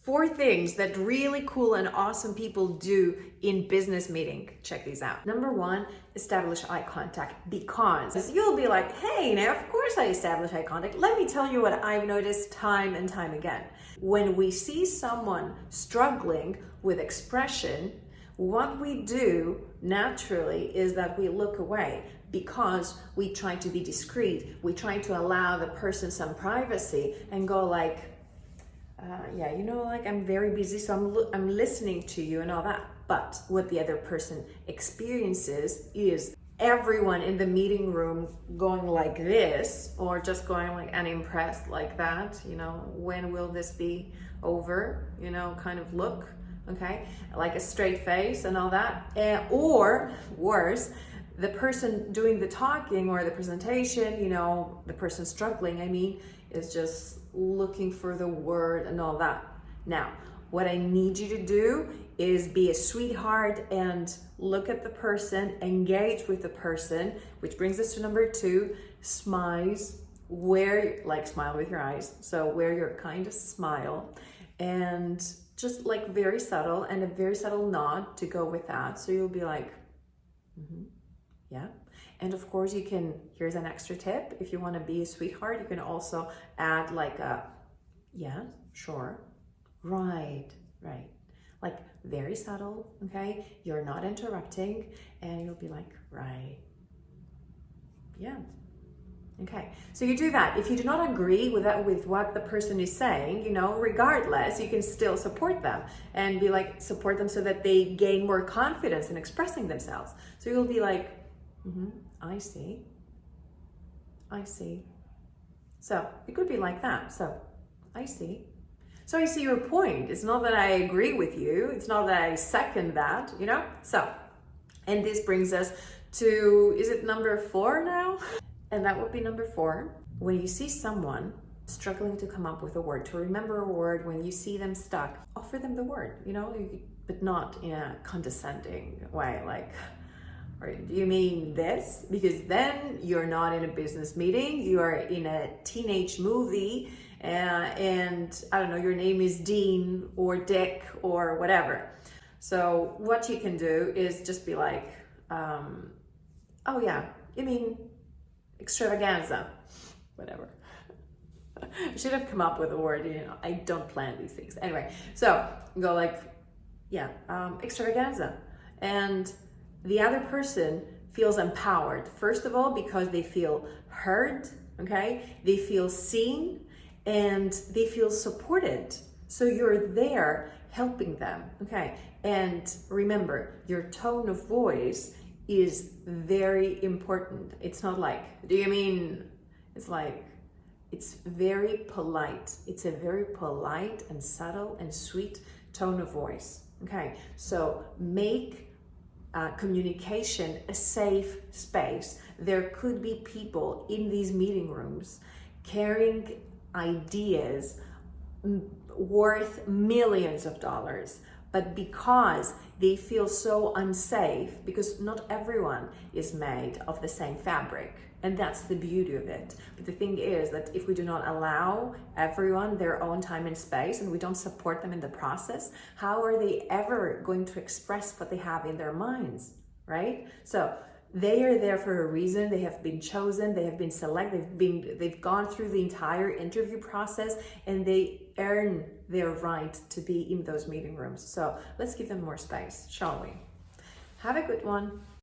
Four things that really cool and awesome people do in business meeting. Check these out. Number one, establish eye contact, because you'll be like, hey, now of course I establish eye contact. Let me tell you what I've noticed time and time again. When we see someone struggling with expression, what we do naturally is that we look away, because we try to be discreet. We try to allow the person some privacy and go like, yeah, you know, like I'm very busy, so I'm listening to you and all that. But what the other person experiences is everyone in the meeting room going like this, or just going like unimpressed like that, you know, when will this be over, you know, kind of look, okay? Like a straight face and all that. Or worse, the person doing the talking or the presentation, you know, the person struggling, I mean, is just looking for the word and all that. Now, what I need you to do is be a sweetheart and look at the person, engage with the person, which brings us to number two, smiles, smile with your eyes. So wear your kind of smile, and just like very subtle, and a very subtle nod to go with that. So you'll be like, yeah. And of course you can, here's an extra tip. If you want to be a sweetheart, you can also add like a, yeah, sure, right. Like very subtle, okay? You're not interrupting, and you'll be like, right, yeah. Okay, so you do that. If you do not agree with what the person is saying, you know, regardless, you can still support them and be like, support them so that they gain more confidence in expressing themselves. So you'll be like, I see. So it could be like that. So I see. So I see your point. It's not that I agree with you. It's not that I second that, you know? So, and this brings us to, is it number 4 now? And that would be number 4. When you see someone struggling to come up with a word, to remember a word, when you see them stuck, offer them the word, you know, but not in a condescending way, like, or do you mean this? Because then you're not in a business meeting, you are in a teenage movie, and I don't know, your name is Dean or Dick or whatever. So what you can do is just be like, oh yeah, you mean extravaganza, whatever. I should have come up with a word, you know, I don't plan these things. Anyway, so go like, yeah, extravaganza. And the other person feels empowered, first of all, because they feel heard, okay? They feel seen, and they feel supported. So you're there helping them, okay? And remember, your tone of voice is very important. It's not like, do you mean, it's like, it's very polite. It's a very polite and subtle and sweet tone of voice, okay? So make communication a safe space. There could be people in these meeting rooms carrying ideas worth millions of dollars, but because they feel so unsafe, because not everyone is made of the same fabric, and that's the beauty of it. But the thing is that if we do not allow everyone their own time and space, and we don't support them in the process, how are they ever going to express what they have in their minds, right? So they are there for a reason. They have been chosen, they have been selected, they've gone through the entire interview process, and they earn their right to be in those meeting rooms. So let's give them more space, shall we? Have a good one.